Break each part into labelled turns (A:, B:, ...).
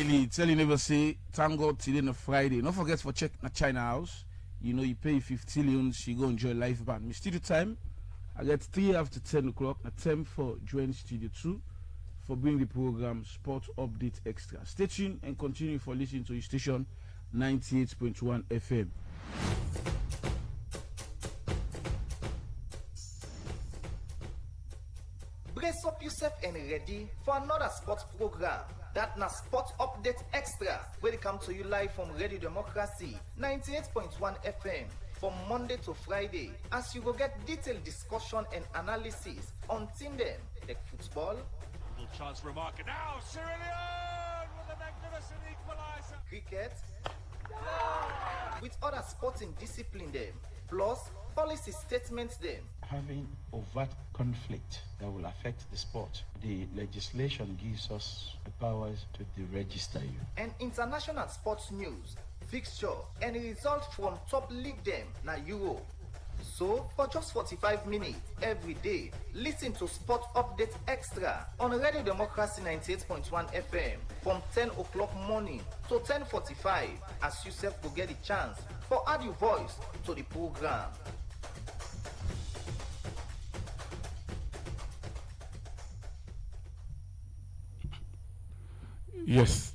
A: Definitely. Tell you never say, thank God today on a Friday. Don't forget for check na China House. You know, you pay 50 leons, you go enjoy live band. My studio time, I get 3 after 10 o'clock. A time for join Studio 2 for bringing the program Sport Update Extra. Stay tuned and continue for listening to your station 98.1 FM.
B: Brace up yourself and ready for another sports program. That na Sport Update Extra, where they come to you live from Radio Democracy 98.1 FM from Monday to Friday, as you go get detailed discussion and analysis on team them like football.
C: Little chance for a marker now. Cyrillian with a magnificent equaliser.
B: Cricket, with other sporting discipline them, plus policy statements them.
D: Having overt conflict that will affect the sport, the legislation gives us the powers to deregister you.
B: And international sports news, fixture, and result from top league them na Euro. So, for just 45 minutes every day, listen to Sport Update Extra on Radio Democracy 98.1 FM from 10 o'clock morning to 10:45, as you self will get a chance for add your voice to the program.
A: Yes,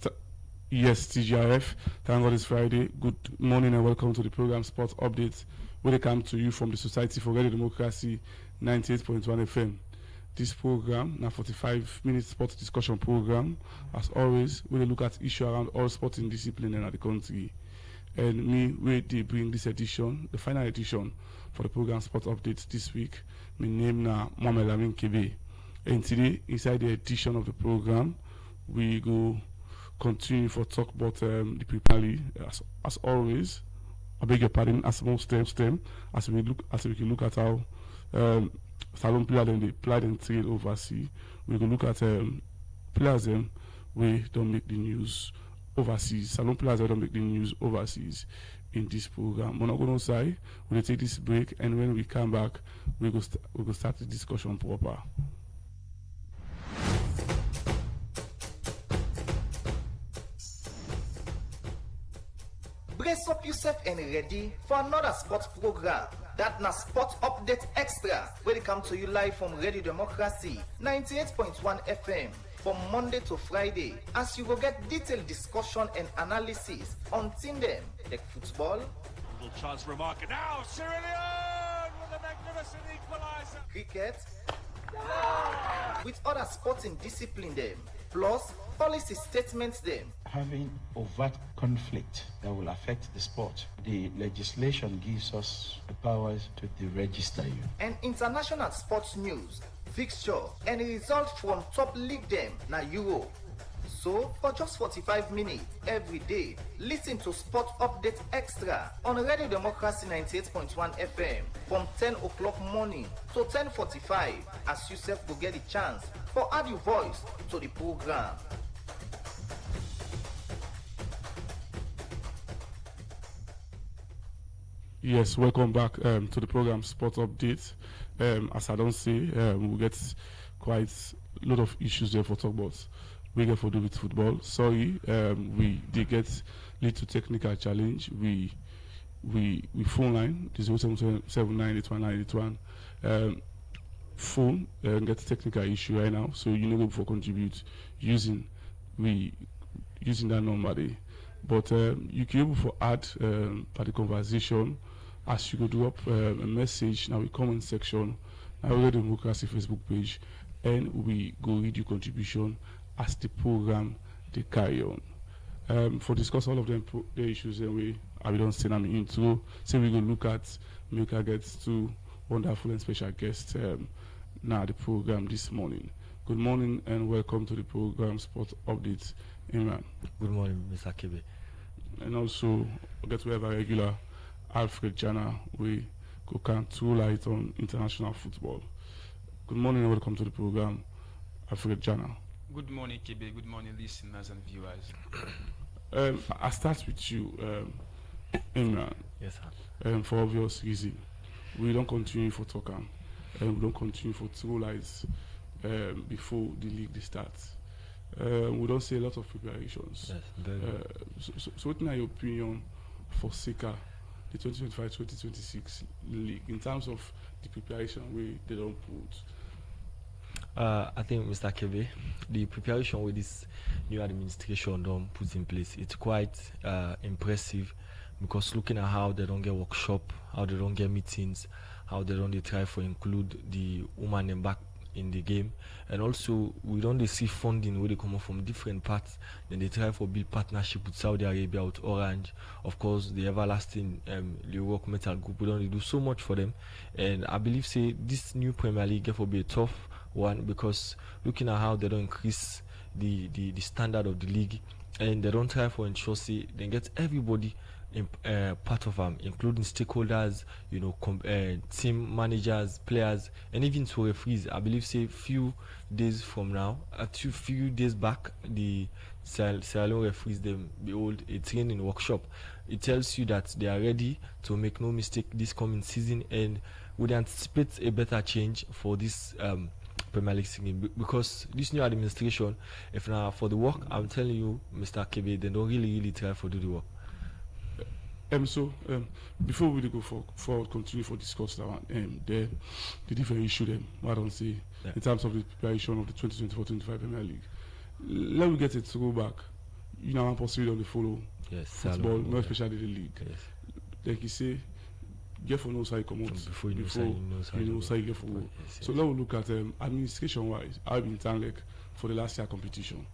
A: TGRF. Thank God it's Friday. Good morning and welcome to the program Sports Updates, where they come to you from the Society for Radio Democracy 98.1 FM. This program, now 45-minute sports discussion program, as always, where they look at issues around all sporting discipline in the country. And me, where they bring this edition, the final edition for the program Sports Updates this week. My name now Mohamed Lamin Kebe. And today, inside the edition of the program, we go continue for talk about the Premier League as always. I beg your pardon, as most stem as we can look at how Salon players they play and trade overseas. We can look at players we don't make the news overseas. Salon players don't make the news overseas in this program. We're not going to say we'll take this break, and when we come back, we go start the discussion proper.
B: Brace up yourself and ready for another sports program. That na Sport Update Extra, where they come to you live from Radio Democracy 98.1 FM from Monday to Friday, as you will get detailed discussion and analysis on team them like football.
C: Little chance for a marker now. Cyrillian with a magnificent equaliser.
B: Cricket, with other sporting discipline them, plus policy statements them.
D: Having overt conflict that will affect the sport, the legislation gives us the powers to deregister you.
B: And international sports news, fixture, and result from top league them na Euro. So, for just 45 minutes every day, listen to Sport Update Extra on Radio Democracy 98.1 FM from 10 o'clock morning to 10:45, as you self will get a chance for add your voice to the program.
A: Yes, welcome back to the program Sport Update. As I don't say, we get quite a lot of issues there for talk about. We get for do with football. Sorry, we did get little technical challenge. We phone line 0779819181 phone get technical issue right now. So you know for contribute using that number there. But you can able for add for the conversation as you go do up a message now. We comment section now we Democracy Facebook page, and we go read your contribution as the program they carry on. For discuss all of them the issues, and I don't say I'm into. So we go look at make I get two wonderful and special guests now the program this morning. Good morning and welcome to the program Sport Updates. Imran.
E: Good morning, Mr. Kebe.
A: And also we have a regular Alfred Jana. We go can throw light on international football. Good morning and welcome to the program, Alfred Jana.
F: Good morning, Kebe. Good morning, listeners and viewers.
A: I start with you, Imran.
E: Yes, sir.
A: For obvious reason, we don't continue for talking, and we don't continue for throw lights before the league starts. We don't see a lot of preparations.
E: Yes, very good.
A: So what is your opinion for Seka, the 2025-2026 league, in terms of the preparation they don't put?
E: I think, Mr. Kebe, the preparation with this new administration don't put in place, it's quite impressive, because looking at how they don't get workshop, how they don't get meetings, how they don't try to include the woman and back in the game, and also we don't see funding where they come from different parts. Then they try for build partnership with Saudi Arabia, with Orange, of course the everlasting Lerock Metal Group. We don't do so much for them, and I believe say this new Premier League will be a tough one, because looking at how they don't increase the standard of the league, and they don't try for ensure say they get everybody in, part of them, including stakeholders, team managers, players, and even to referees. I believe say few days from now, few days back, the Sierra Leone referees them behold a training workshop. It tells you that they are ready to make no mistake this coming season, and would anticipate a better change for this Premier League season, because this new administration, if now for the work, I'm telling you, Mr. Kebe, they don't really try for do the work.
A: Before we go forward, continue for discuss that one, the different issue them, I don't see, in terms of the preparation of the 2024-25 Premier League. Let me get it to go back. You know, I'm possibly on the follow football, more especially the league.
E: Yes.
A: Like you say, get for no side come out
E: Before you know
A: side get for go. So let's look at administration-wise, how been like for the last year competition.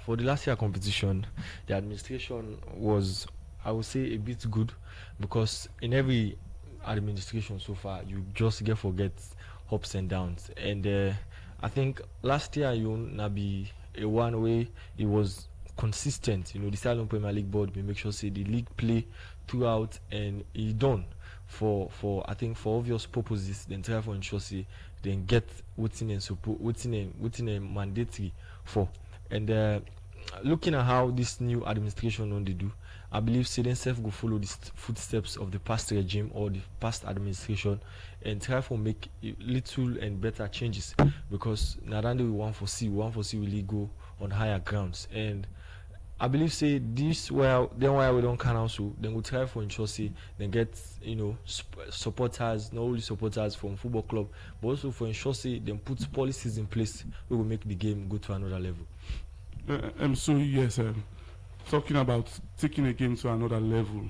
E: For the last year competition, the administration was, I would say, a bit good, because in every administration so far, you just forget ups and downs. And I think last year you na be a one way it was consistent. The Salon Premier League board will make sure say the league play throughout, and it done for I think for obvious purposes. Then try for ensure say then get what's in a mandatory for. And looking at how this new administration only do, I believe say themselves go follow the footsteps of the past regime or the past administration, and try to make little and better changes, because not only we want to see really go on higher grounds. And I believe say this why we don't can also then we try for ensure say they get supporters, not only supporters from football club, but also for ensure say they put policies in place we will make the game go to another level.
A: So yes, talking about taking a game to another level,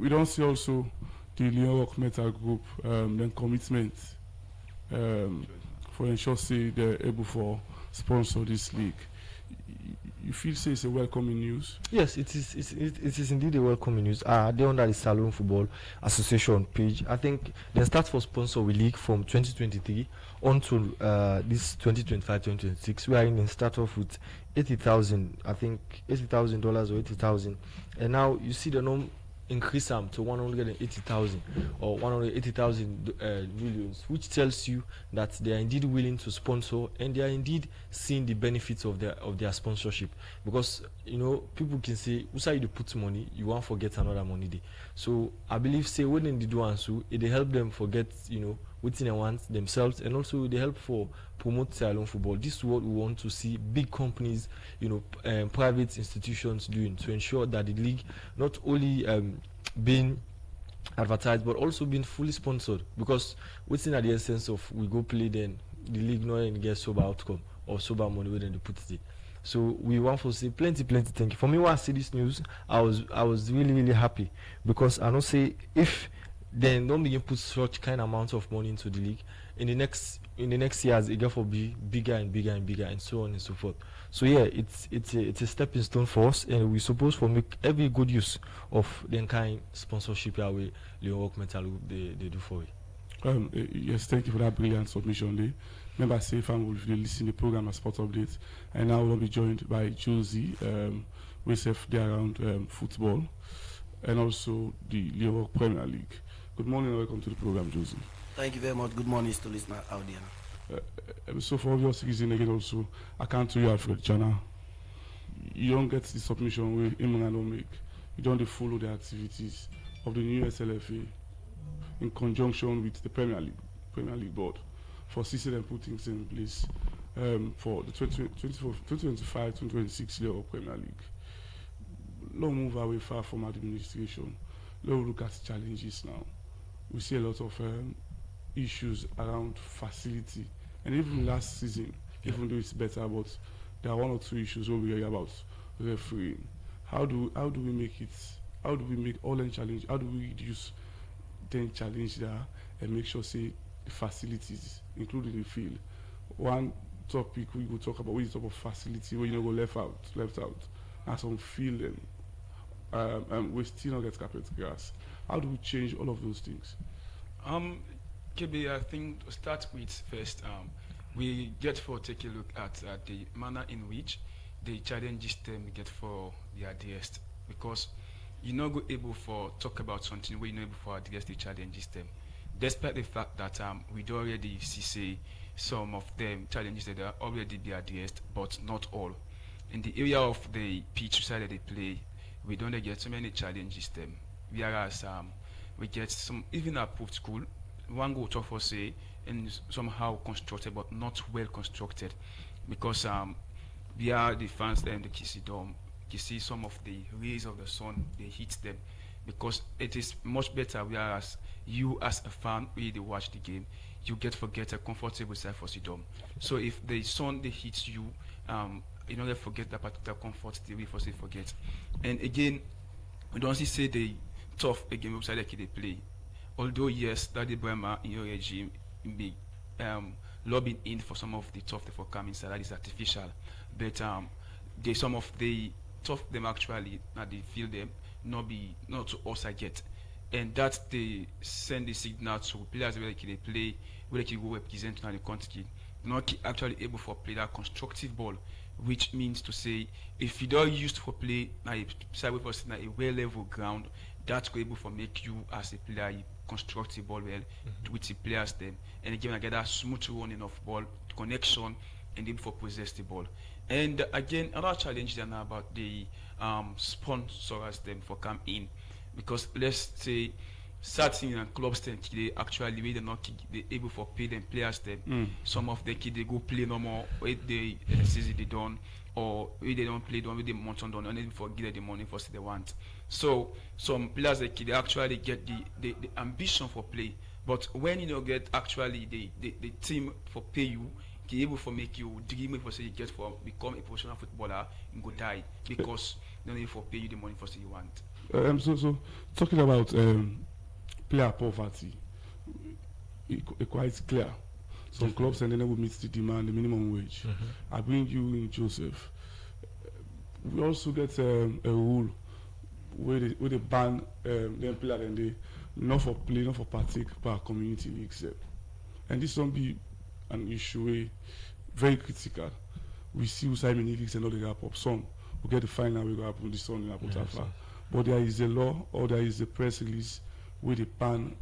A: we don't see also the Lerock Metal Group then commitment for ensure say they're able for sponsor this league. You feel say it's a welcoming news?
E: Yes, it is indeed a welcoming news. They're under the Salon Football Association page. I think they start for sponsor with league from 2023 on to this 2025-2026. We are in start off with 80,000, I think $80,000 or 80,000, and now you see the norm increase them to 180,000 or 180,000 millions, which tells you that they are indeed willing to sponsor, and they are indeed seeing the benefits of their sponsorship. Because people can say, "Usa you put money, you won't forget another money day." So I believe say when they do and so it help them forget what they want themselves, and also they help for promote Salon football. This is what we want to see big companies, private institutions doing, to ensure that the league not only being advertised but also being fully sponsored. Because within at the essence of we go play, then the league not and get sober outcome or sober money when they put it. So we want to say plenty thank you. For me, when I see this news, I was really happy, because I know say if then don't begin put such kind of amount of money into the league, in the next years it will be bigger and so on and so forth. So yeah, it's a stepping stone for us, and we supposed to make every good use of the kind sponsorship that we Lerock Metal they do for it.
A: Yes, thank you for that brilliant submission, Lee. Remember, Safe and will listen to the program as Sport Update, and now we'll be joined by Josie, we have there around football, and also the Lerock Premier League. Good morning and welcome to the program, Josie.
G: Thank you very much. Good morning to listeners out there.
A: So for obvious reason again also, I can't tell you Alfred Chana. You don't get the submission where Imran don't make. You don't follow the activities of the new SLFA in conjunction with the Premier League board for season and put things in place for the 2025-2026 year of Premier League. Let's move away far from administration. Let's look at challenges now. We see a lot of issues around facility, and even last season, even though it's better, but there are one or two issues where we hear about refereeing. How do we make it? How do we make all the challenge? How do we reduce then challenge there and make sure say the facilities, including the field? One topic we will talk about, we talk about facility where you know go left out, and some field and we still not get carpet grass. How do we change all of those things?
F: KB, I think to start with first, we get for take a look at the manner in which the challenges them get for the addressed, because you're not go able for talk about something where you're not able for address the challenges them, despite the fact that we do already see say some of them challenges that are already be addressed, but not all. In the area of the pitch side that they play, we don't get so many challenges them. Whereas we get some even approved school, one go talk for say and somehow constructed but not well constructed, because we are the fans there in the Kissy Dome. You see some of the rays of the sun, they hit them, because it is much better. Whereas you as a fan, when you watch the game, you get a comfortable side for the dome. So if the sun they hits you, you know, they forget that particular comfort they will forget. And again, we don't see say they tough again outside like they play. Although yes, Daddy Bremer in your regime be lobbying in for some of the tough for coming inside, that is artificial. But some of the tough them actually that they feel them not to us I get. And that they send the signal to players where they play, where they go represent the country, not actually able for play that constructive ball, which means to say if you don't used for play na a well level ground, that's able for make you as a player constructive ball well with the players them, and again I get that smooth running of ball connection and able for possess the ball. And again another challenge then about the sponsors them for come in, because let's say certain clubs then they actually they not they able for pay them players them. Some of the kids they go play no more they season they done, or if they don't play, don't they month on done, and even for give the money for they want. So some players they actually get the ambition for play, but when you don't get actually the team for pay you, be able for make you dream for say you get for become a professional footballer and go die, because they don't even for pay you the money for say you want.
A: So talking about player poverty, it's quite clear. Some clubs and then they will meet the demand, the minimum wage. I bring you in, Joseph. We also get a rule where they ban them players and they not for play, not for partake per community leagues. And this don't be an issue very critical. We see Usai mini leagues and all the gap up. Some will get the final, we go up with the sun in Apotafa. But there is a law or there is a press release where they ban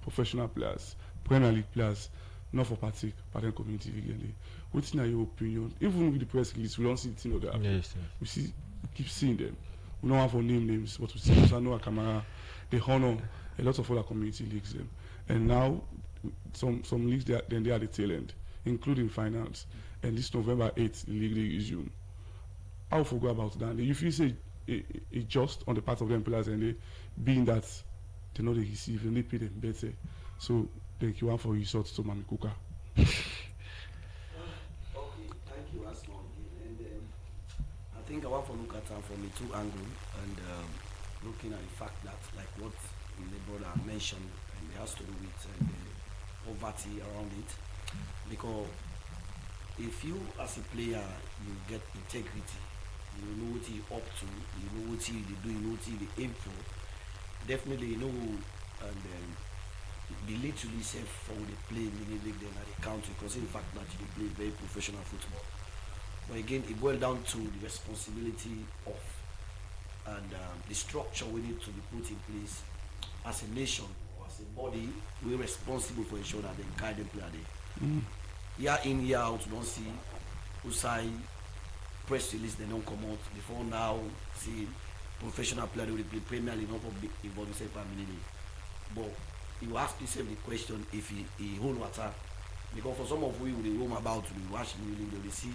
A: professional players, Premier League players, not for partake, but then community league. What's in your opinion? Even with the press release, we don't see the thing of that.
E: Yes.
A: We keep seeing them. We don't have to name names, but we see Usano Akamara, they honor a lot of other community leagues. And now some leagues they are the tail end, including finance. And this November 8th, the league they resume. How we go about that? If you say it just on the part of the players and they being that they know they receive and they pay them better. So thank you one for resort to Mami Kuka.
G: Okay, thank you, Asmon. And I think I want to look at from the two angles and looking at the fact that like what the brother mentioned, and it has to do with the poverty around it. Because if you as a player you get integrity, you know what you up to, you know what you do, you know what you aim for, definitely you know, and then be literally safe for the play mini league then at the country, because in fact that you play very professional football. But again, it boils down to the responsibility of and the structure we need to be put in place as a nation or as a body. We're responsible for ensuring that they guide them play there. Year in, year out, you don't see Usai press release, they don't come out. Before now, see professional player will play Premier League, not for big involved in Premier League. But you ask yourself the question, if he hold water, Because for some of we they roam about to watch mini league, they see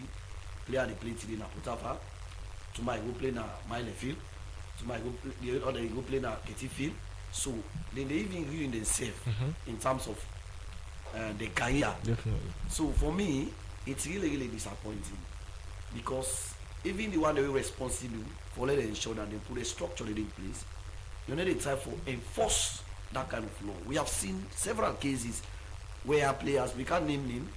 G: player they play today na Putafa, tomorrow go play na Mile Field, tomorrow go play, the other go play na Ketty Field. So they even ruin themselves in terms of the career.
E: Definitely.
G: So for me, it's really disappointing because even the one that were responsible for letting ensure that they put a structure in place, you know, they try for enforce that kind of law. We have seen several cases where players, we can't name them,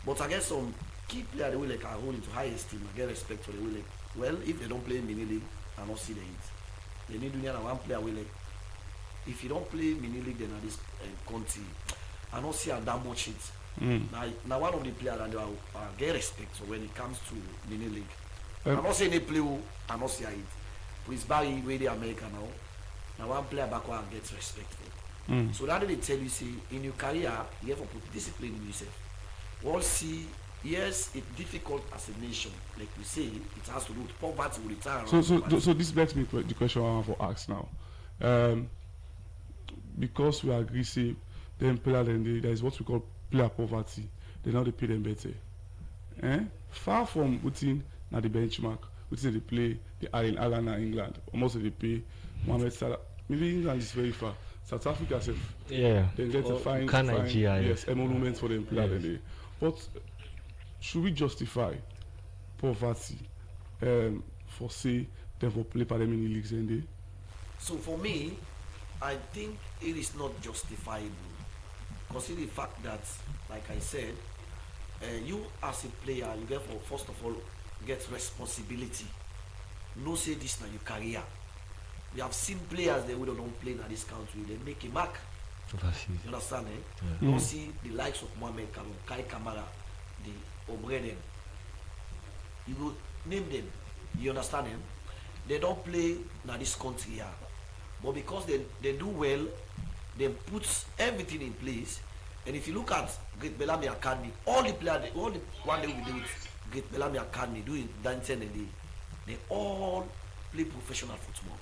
G: but I guess some key players they will like are hold into high esteem and get respect for the will like, well, if they don't play mini league, I don't see the hit. They need to know one player will like, if you don't play mini league then at this country, I don't see that much hit. Now one of the players that get respect so when it comes to mini league. I'm not saying they play, I'm not saying it. With Barry, where the America now, now one player backward gets respect. So that they tell you, see, in your career, you have to put discipline in yourself. We'll see, yes, it's difficult as a nation. Like we say, it has to do with poverty, with retirement.
A: So this begs me the question I want to ask now. Because we agree, say, them player, then there is what we call player poverty. They now they pay them better. Far from putting na the benchmark, within they play the Ireland and England. Almost they pay Mohamed Salah. Maybe England is very far. South Africa,
E: yeah,
A: they get to find yes, emoluments for them player. Yes. But should we justify poverty for say them for play for them in the leagues and they?
G: So for me, I think it is not justifiable. Consider the fact that, like I said, you as a player, you get for first of all get responsibility. No say this now your career. We have seen players that we don't play in this country, they make a mark.
E: Overseas.
G: You understand, eh? You don't see the likes of Mohamed Kalou, Kai Kamara, the Obreden. You go name them. You understand them? They don't play in this country here. But because they do well, they put everything in place. And if you look at Great Bellamy Academy, all the players, all the one day we do with Great Bellamy Academy, doing dancing and they all play professional football.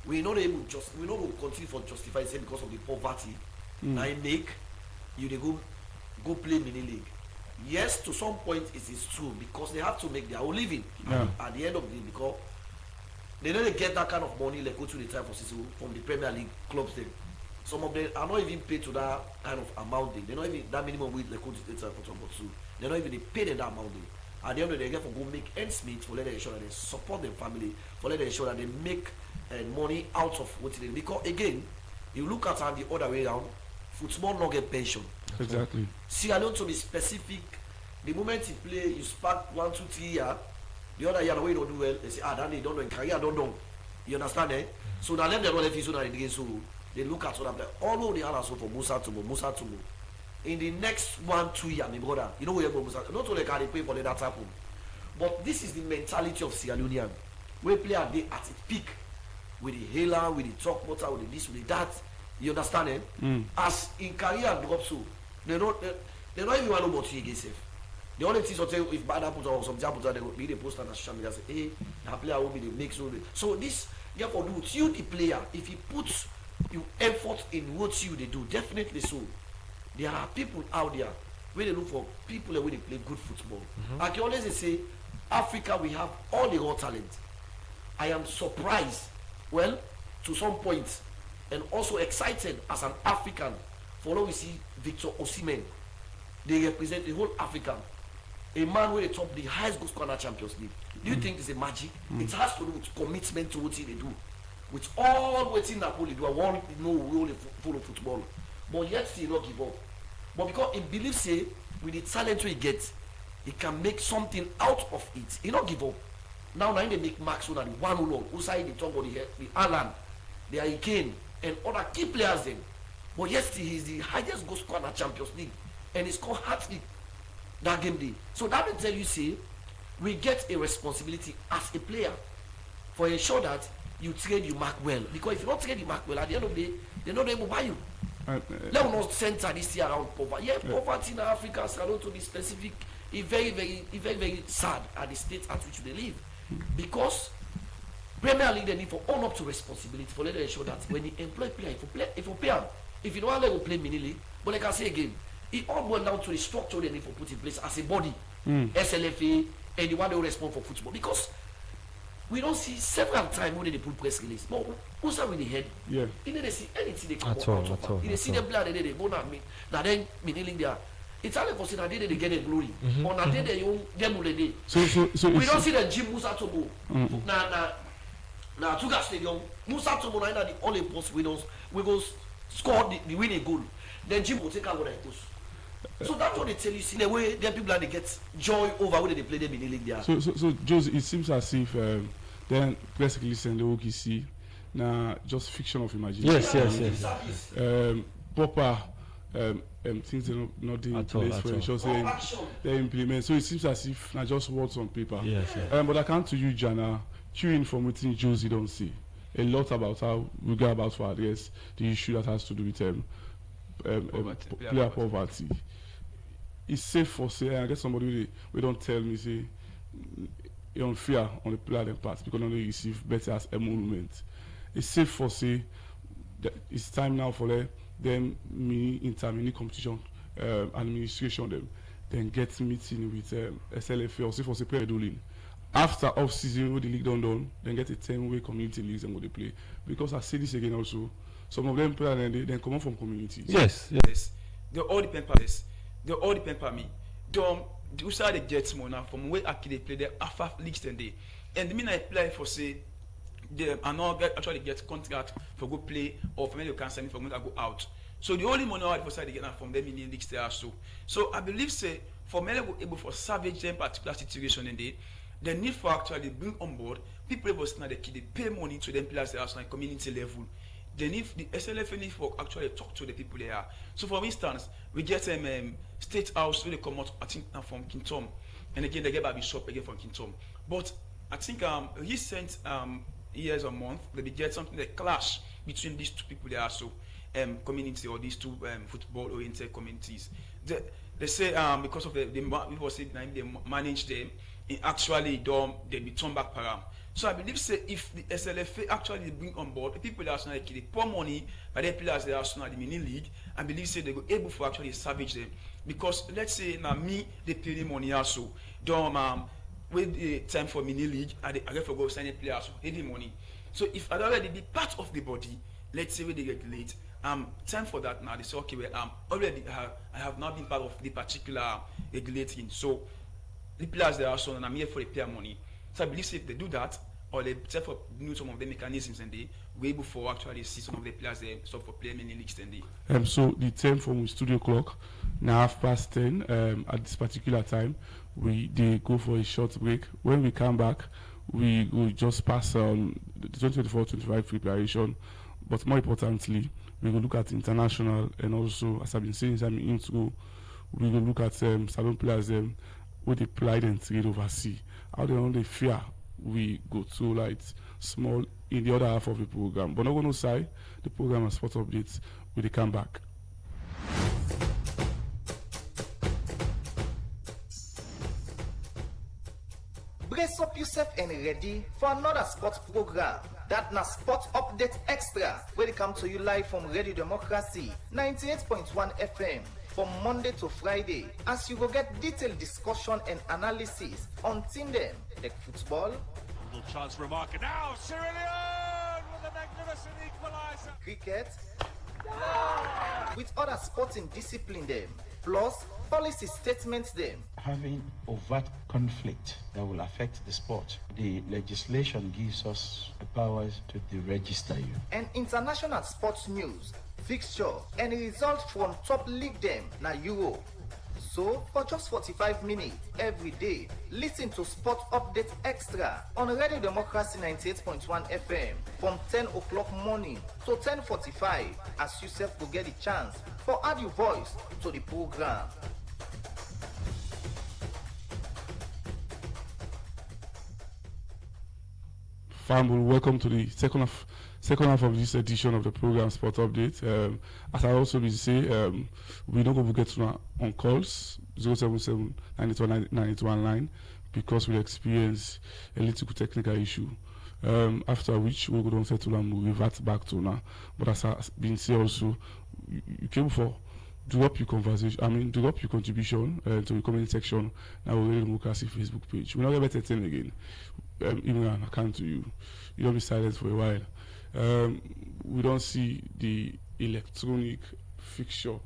G: We know they will continue for justify it because of the poverty. Now make you they go play mini league. Yes, to some point it is true because they have to make their own living at the end of the day because they don't get that kind of money like go to the time for season from the Premier League clubs then. Some of them are not even paid to that kind of amount. They're not even that minimum wage like go to the time for number two. They're not even paid that amount. At the end of the day, they get for go make ends meet for let them ensure that they support their family, for let them ensure that they make money out of what they do. Because again, you look at the other way around, football not get pension.
A: Exactly.
G: See, I don't to be specific. The moment you play, you spark 1, 2, 3 years. The other year, the way you don't do well, they say, that they don't know in career, don't know. You understand, eh? So now them they don't let you so that again, so they look at what I'm like. All of the others for Musa Tumo. In the next 1, 2 years, my brother, you know where Musa. Not only can they pay for that happen, but this is the mentality of Sierra Leonean. We play at the peak with the hailer, with the truck motor, with the this, with the that. You understand, eh? As in career drop so, they don't even want to know about you again safe. The only thing is if bad happens or some happens, they will be the post on the social media say, hey, the player will be the mix. So this therefore do you the player, if you put your effort in what you they do, definitely so. There are people out there where they look for people that they play good football. I can always say, Africa we have all the raw talent. I am surprised, well, to some point, and also excited as an African for when we see Victor Osimhen. They represent the whole Africa. A man who they top the highest goal scorer in Champions League. Do you think it's a magic? It has to do with commitment to what they do. With all what in Napoli do, I want to know we only follow football. But yet he not give up. But because he believes say with the talent he gets, he can make something out of it. He not give up. Now they make Max so that the one who Usai the talk about the Alan, the Hurricane, and other key players then. But yes, he is the highest goal scorer in Champions League. And he scored hat-trick that game day. So that will tell you, say, we get a responsibility as a player for ensure that you trade you mark well. Because if you don't trade you mark well, at the end of the day, they're not able to buy you. Let us not center this year around poverty. Yeah, poverty in Africa, so to be specific, is very sad at the state at which they live. Because Premier League they need for own up to responsibility for letting ensure that when you employ player, if you pay them, if you don't want to play mini league, but like I say again, it all boils down to the structure they need to put in place as a body, SLFA, and the one they respond for football. Because we don't see several times when they put press release. But who's that with the head?
A: Yeah.
G: You didn't see anything they come
E: At
G: out
E: all,
G: of
E: at
G: it.
E: all,
G: You
E: at
G: see
E: all.
G: them blood, they go now me. Now then, me kneeling there. It's all for saying that they get a glory. On that day, they own them will day.
A: So
G: We
A: it's,
G: don't see the Jim Musa Tobo. Now, Tuga Stadium, Musa Tobo, now the only post we go score the winning goal. Then Jim will take out what it goes. So that's what they tell you. See the way them people that they get joy over when they play them in the league there.
A: so Jose, it seems as if then basically send the OKC now just fiction of imagination.
E: Yes.
A: Proper things they not in
E: At all,
A: place
E: at
A: for
E: all.
A: ensure saying they implement. So it seems as if not just words on paper.
E: Yes.
A: But I come to you, Jana, queuing from within Josie don't see a lot about how we go about to address the issue that has to do with player poverty. It's safe for say, I guess somebody we don't tell me say you don't fear on the player part because only receive better as emolument. It's safe for say that it's time now for them mini competition administration them then get meeting with SLFA or say for say player doing. After off season when the league done, then get a 10-way community leagues and go they play. Because I say this again also, some of them play and they come out from communities.
E: Yes.
F: Yes. They all depend on this. They all depend on me. The side they get more now from where actually they play the alpha leagues and they. And the minute I play for say they are not actually get contract for go play or for me you can send me for me to go out. So the only money I for side they get now from them in the leagues there also. So I believe say for many will able for savage them particular situation and they need for actually bring on board people able now they pay money to them players that are on community level. They need the SLFA need for actually talk to the people there. So for instance, we get State House where they come out I think from Kintom, and again they get Baby Shop again from Kintom. But I think recent years or month they get something that clash between these two people there so community or these two football oriented communities. They say because of the people say they manage them. Actually they be turned back param. So I believe say if the SLFA actually bring on board the people that are like they pour money by the players that are now the mini league, I believe say they go able to actually savage them. Because let's say now me they pay the money also. With the time for mini league I get for go sign a player so pay the money. So if I already be part of the body, let's say when they regulate, time for that now they say okay well already I have now been part of the particular regulating. So the players that are so and I'm here for the player money. So I believe if they do that, or they set for new some of the mechanisms and they way before actually see some of the players they stop for playing many leagues and they.
A: So the time from studio clock now 10:30 at this particular time they go for a short break. When we come back, we will just pass on the 2024-25 preparation, but more importantly, we will look at international and also as I've been saying, I'm into we will look at salon players where they pride and trade overseas. How they only fear we go to like small in the other half of the program. But not going to say the program and sport updates when they come back.
B: Brace up yourself and ready for another sports program. That na Sport Update Extra, where they come to you live from Radio Democracy 98.1 FM from Monday to Friday, as you will get detailed discussion and analysis on team them like football,
C: Little chance for a marker now. Cyrillion with a magnificent equaliser.
B: cricket, with other sporting discipline them, plus policy statements them.
D: Having overt conflict that will affect the sport, the legislation gives us the powers to deregister you.
B: And international sports news, fixture, and results from top league them na Euro. So, for just 45 minutes every day, listen to Sport Update Extra on Radio Democracy 98.1 FM from 10 o'clock morning to 10:45 as you self will get the chance for add your voice to the program.
A: Famble, welcome to the second half of this edition of the program Sport Update. As I also been say, we don't go to get on calls 077 921 because we experience a little technical issue. After which we go down settle and we revert back to now. But as I been say also, you came for drop your conversation. I mean, drop your contribution to the comment section. Now we're Radio Democracy Facebook page. We're not going to better again. Imran, I come to you. You don't be silent for a while. We don't see the electronic fixture.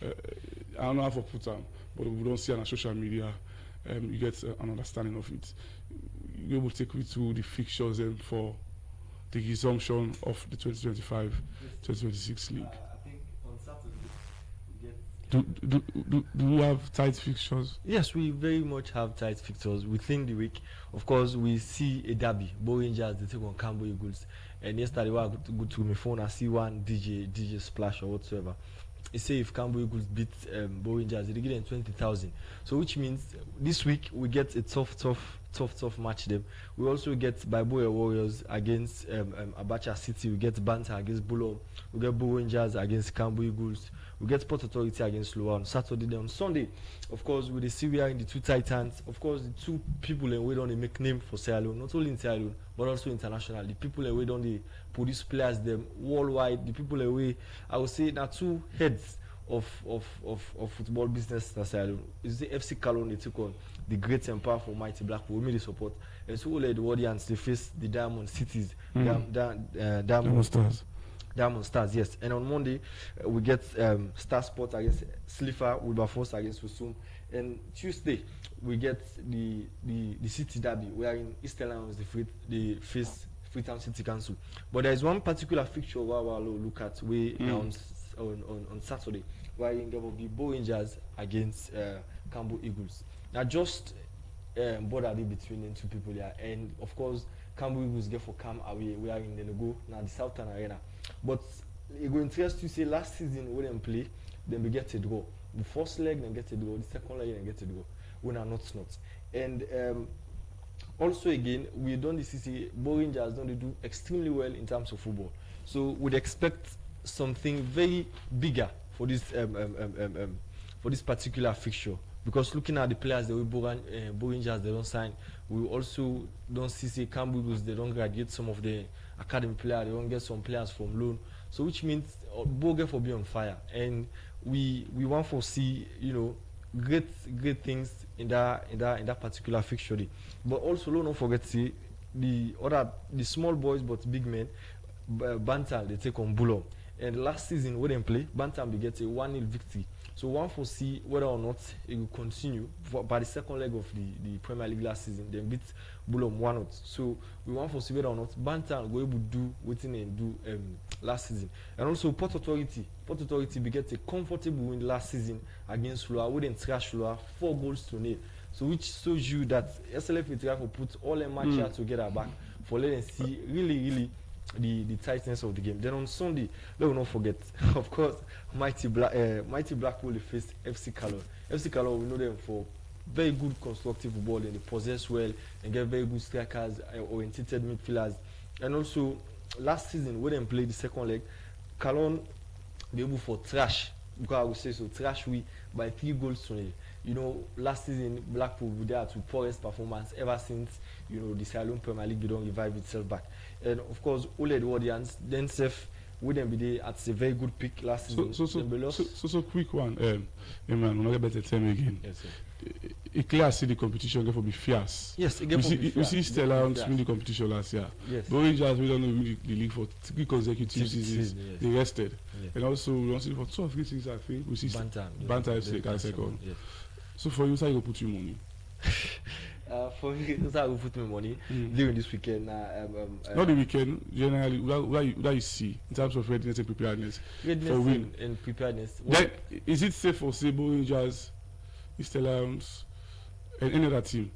A: I don't know how to put them, but we don't see it on social media. You get an understanding of it. You will take me through the fixtures for the resumption of the 2025-2026 league.
E: I think on Saturday we get.
A: Do we have tight fixtures?
E: Yes, we very much have tight fixtures within the week. Of course, we see a derby. Bo Rangers they take on Cambo Eagles, and yesterday when I go to my phone, I see one DJ Splash or whatsoever. He say if Cambo Eagles beat Bo Rangers, they get them 20,000. So which means this week we get a tough match them. We also get Biboya Warriors against Abacha City. We get Banter against Bulo. We get Bo Rangers against Cambo Eagles. We get Port Authority against Loa on Saturday. Then on Sunday, of course, with the Syria and the two Titans, of course, the two people in way on they make name for Sierra Leone, not only in Sierra Leone, but also international. The people in way on they produce players them worldwide. The people in way, I would say, now two heads of football business in Sierra Leone. It's the FC Calon they took on the great and powerful mighty Blackpool. We made the support. And so all the audience they face the Diamond Cities, Diamond Stars, yes. And on Monday, we get Star Sport against Slifa, Wilberforce against Husum. And Tuesday, we get the City Derby, where in Eastern Lions they face Freetown City Council. But there is one particular fixture where we'll look at on Saturday, where in there will be Bo Rangers against Cambo Eagles. Now, just border between the two people here. And of course, Cambo Eagles get for Cam away, we are in the go now the Southern Arena. But it will interest you say last season we didn't play, then we get a draw. The first leg then get a draw, the second leg then get a draw. We are not. And also again, we don't see Bo Rangers don't do extremely well in terms of football. So we'd expect something very bigger for this particular fixture. Because looking at the players that we Bo Rangers they don't sign, we also don't see Cambo Eagles they don't graduate some of the academy players, they don't get some players from loan. So which means Bo get for be on fire, and we want to see great things in that particular fixture. But also don't forget the small boys but big men, Bantam they take on Bulo. And last season when they play, Bantam they get a 1-0 victory. So one for see whether or not it will continue by the second leg of the Premier League last season. They beat Bulom 1-0. So we want to see whether or not Bantam will able to do what they do last season. And also Port Authority we get a comfortable win last season against Loa. We didn't trash Loa 4-0. So which shows you that SLF will try to put all the matches together back for let them see really the tightness of the game. Then on Sunday, let us not forget, of course, Mighty Blackpool faced FC Calon. FC Calon, we know them for very good constructive football and they possess well and get very good strikers, oriented midfielders. And also, last season, when they played the second leg, Calon be able for trash, because I would say so, trash we by 3-0. Last season, Blackpool were there to poorest performance ever since, the Sierra Leone Premier League don't revive itself back. And of course, all the audience, then Seth wouldn't be there at a very good pick last season.
A: So quick one, man, we're not better time again.
E: Yes, sir.
A: It clear see the competition get for be fierce.
E: Yes, it get for be fierce.
A: We see Stella win the competition last year.
E: Yes.
A: Bo Rangers we don't win the league for 3 consecutive seasons.
E: Yes.
A: They rested.
E: Yes.
A: And also we don't see for 2 or 3 seasons I think we see Bantam FC can second.
E: Yes.
A: So for you, how you go put your money?
E: For me, that's how I will put my money during this weekend.
A: Not the weekend, generally, what you see in terms of readiness and preparedness for win.
E: And preparedness.
A: Then, is it safe for say Bo Rangers, Eastern Lions, and any other team?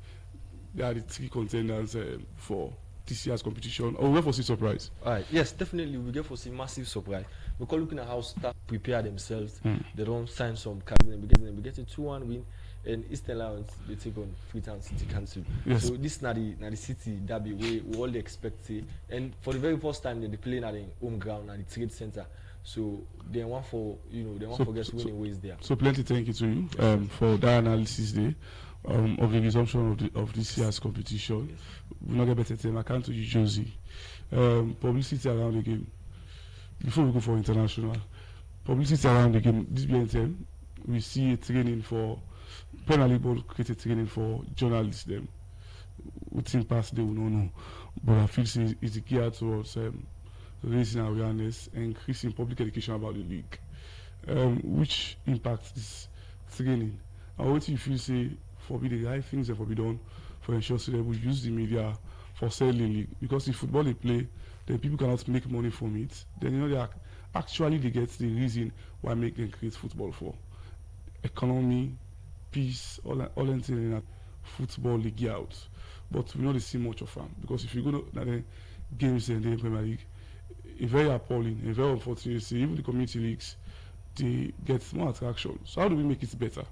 A: They are the 3 contenders for this year's competition, or we wait for see surprise?
E: Alright, yes, definitely we get for see massive surprise. Because looking at how staff prepare themselves, they don't sign some cards and we get a 2-1 win. And Eastern Lions they take on Freetown City Council.
A: Yes.
E: So this na the city derby we all expect it. And for the very first time they play at the home ground at the Trade Center. So they want for guess winning ways there.
A: So plenty thank you to you for that analysis there of the resumption of this year's competition.
E: Yes.
A: We'll not get better time. I can't to you, Josie. Publicity around the game. Before we go for international, publicity around the game. This BNTM we see a training for Premier League board create a training for journalists them within past they will not know, but I feel it's geared towards raising awareness and increasing public education about the league, which impacts this training. And what you feel say for be the right things that will be done for ensure so that we use the media for selling league, because if football they play, then people cannot make money from it. Then they actually they get the reason why make them create football for economy, peace, all anything in that football league out. But we not see much of them, because if you go to the games in the Premier League, it's very appalling and very unfortunate. See, even the community leagues, they get more attraction. So how do we make it better?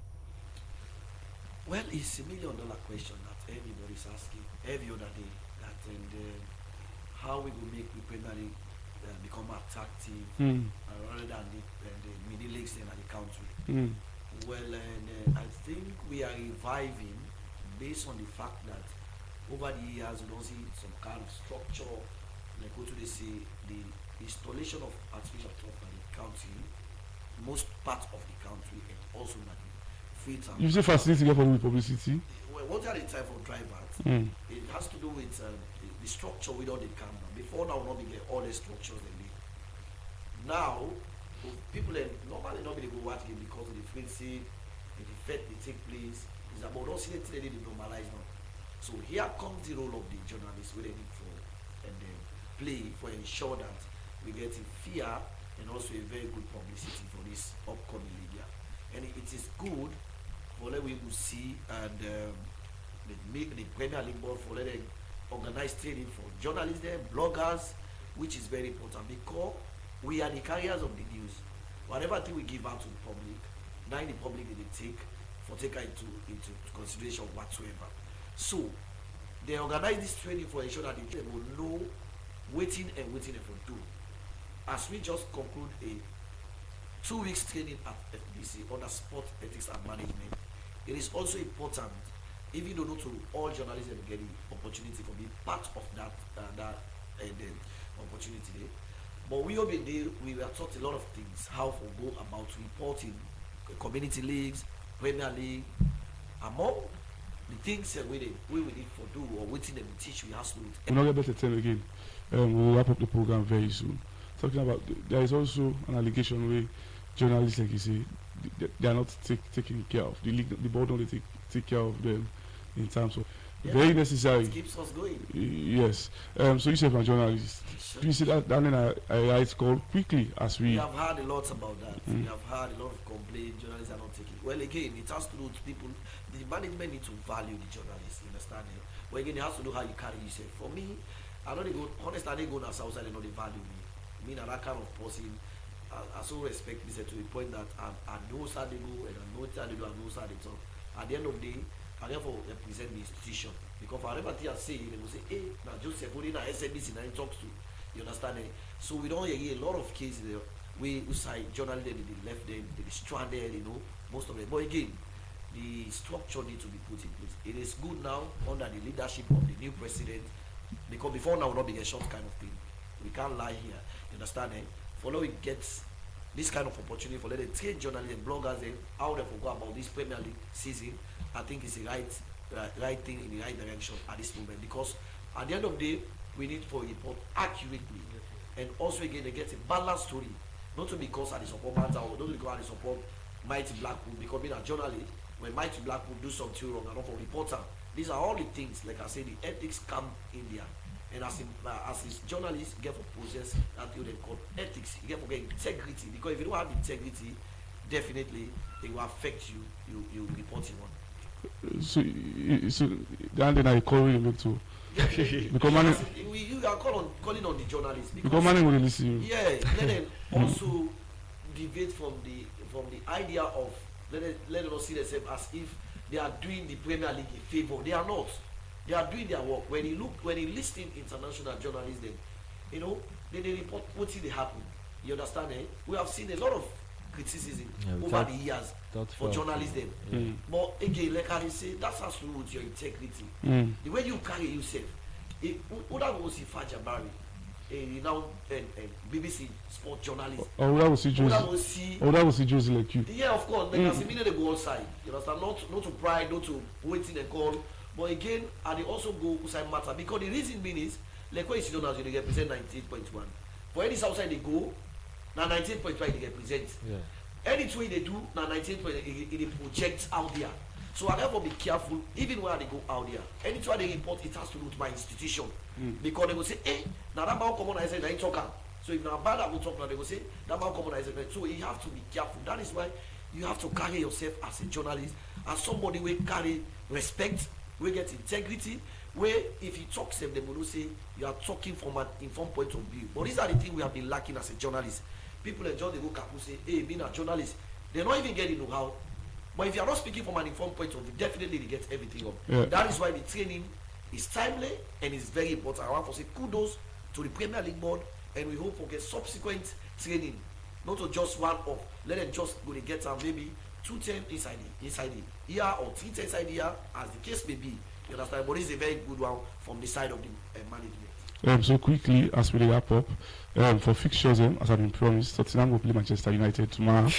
G: Well, it's $1 million question that everybody's asking every other day. That how we will make the Premier League become attractive rather than the mini leagues in the country. Well, I think we are reviving based on the fact that over the years we don't see some kind of structure, like what do they say, the installation of artificial turf in the country, most parts of the country, and also in the free time.
A: You say facility get for the publicity?
G: Well, what are the time for drivers? It has to do with the structure without the camera. Before now, not get all the structures they need. Now, people normally not be go watch game because of the frenzy, the effect they take place. It's about us here today they normalize now. So here comes the role of the journalists where they need for and play for ensure that we get a fair and also a very good publicity for this upcoming league. And it is good for let we will see and the Premier League board for let them organize training for journalists there, bloggers, which is very important because we are the carriers of the news. Whatever thing we give out to the public, now the public they take into consideration whatsoever. So they organize this training for ensure that they will know waiting and for do. As we just conclude a 2 weeks training at FBC under sport ethics and management, it is also important, even though not to all journalists that get the opportunity for being part of that opportunity. But we were taught a lot of things, how to go about reporting community leagues, Premier League, among the things that we need for do or waiting them to teach we have to do.
A: We'll not get better time again. We'll wrap up the program very soon. Talking about there is also an allegation where journalists, like you say, they are not taken care of. The league, the board don't take care of them in terms of very necessary.
G: It keeps us going.
A: Yes. So you say from journalists, do you see that down in a right call quickly as we
G: have heard a lot about that. We have heard a lot of complaints. Journalists are not taking. Well, again, it has to do with people. The management need to value the journalists. You understand? Well, again, it has to do how you carry yourself. For me, I know they go. Honestly, I go to outside. They know they value me. Me and that kind of person. I so respect this to the point that I know how they go and I know how they do and I know how they talk. At the end of the day, I therefore represent the institution. Because for whatever thing I say, they will say, hey, now Joseph, who in SNBC now he talks to. You understand? So we don't hear a lot of cases there. We say journalists, they left them, they stranded, most of them. But again, the structure needs to be put in place. It is good now under the leadership of the new president, because before now will not be a short kind of thing. We can't lie here. You understand? For now we get this kind of opportunity for let them train journalists and bloggers how they go about this Premier League season. I think it's the right thing in the right direction at this moment, because at the end of the day we need to report accurately and also again they get a balanced story, not because I support Manta or not because I support Mighty Blackpool, because being a journalist when Mighty Blackpool do something wrong and not for reporter. These are all the things, like I say, the ethics come in there. And as a journalist, you get for possess that thing they call ethics. You get for get integrity, because if you don't have integrity, definitely it will affect you. You reporting on.
A: So then I call you make to because man,
G: you are calling on the journalists
A: because man will listen.
G: Yeah, let them also deviate from the idea of let them see themselves as if they are doing the Premier League a favor. They are not. They are doing their work. When you listen international journalists, then they report what they happen. You understand? We have seen a lot of criticism over the years for journalists then. But again, like I say, that has to do with your integrity. The way you carry yourself. Uda was Ifa Jabari. a renowned BBC sport journalist.
A: Or that was Josie. That was Josie like you.
G: Yeah, of course. Like as a minute they go outside. You understand? Not to pride, not to waiting and call. But again, and they also go outside matter because the reason being is like when you sit down as you represent 19.1. For any outside they go, now 19.1 they represent.
E: Yeah.
G: Anything they do, now 19.1 it projects out there. So I therefore be careful, even when they go out there. Anytime they report, it has to do with my institution. Because they will say, hey, now that man come on, I say, I talk. So if now bad I will talk now, they will say, that man come on, I say, so you have to be careful. That is why you have to carry yourself as a journalist, as somebody will carry respect, will get integrity, where if you talk them, they will say you are talking from an informed point of view. But these are the things we have been lacking as a journalist. People enjoy the go and say, hey, being a journalist, they're not even getting know-how. But if you are not speaking from an informed point of view, definitely they get everything up. Yeah. That is why the training is timely and is very important. I want to say kudos to the Premier League board, and we hope for get subsequent training, not to just one off. Let them just go to get maybe 210 inside the year or 310 inside the year, as the case may be. You understand? But it's a very good one from the side of the management.
A: So quickly, as we wrap up, for fixtures, as I've been promised, Tottenham will play Manchester United tomorrow.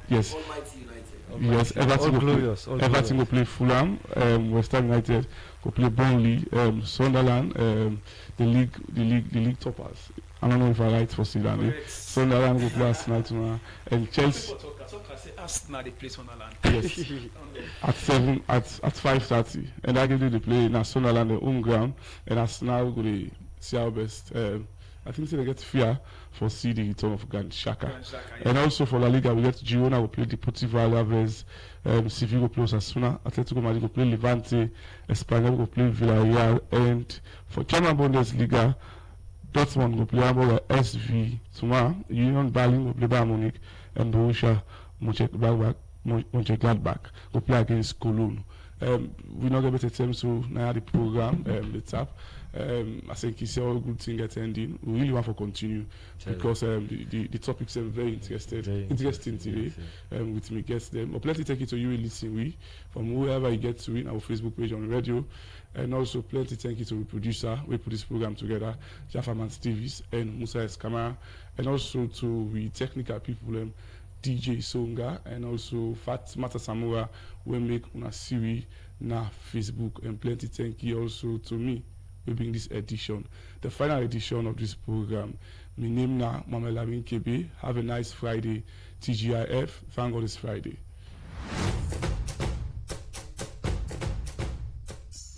A: Yes.
G: Almighty United.
A: Yes, Everton will play Fulham, West Ham United will play Burnley, Sunderland, the league toppers. I don't know if I right for Sunderland. Sunderland will play Arsenal tomorrow, and Chelsea.
F: Arsenal they play Sunderland.
A: Yes, at 5:30, and that gives they play now Sunderland the home ground, and Arsenal will go see our best. I think they get fear for see the return of Granit Xhaka. Yeah. And also for La Liga, we get Girona will play Deportivo Alaves, Sevilla will play Osasuna, Atletico Madrid will play Levante, Espanyol will play Villarreal, and for German Bundesliga, Dortmund will play Hamburger SV tomorrow, Union Berlin will play Bayern Munich, and Borussia Mönchengladbach will play against Cologne. We're not going to attempt to now the program, the tap. I think it's all good thing attending. We really want to continue because the topics are very interesting today. With me guests them. But plenty take it to you listen from whoever you get to in our Facebook page on radio, and also plenty thank you to the producer. We put this program together, Jaffa Man Steves and Musa Eskamara, and also to the technical people. DJ Songa and also Fat Mata Samura will make una Siri na Facebook, and plenty thank you also to me we bring this edition, the final edition of this program. My name na Mamelamin Kebe. Have a nice Friday. TGIF. Thank God it's Friday.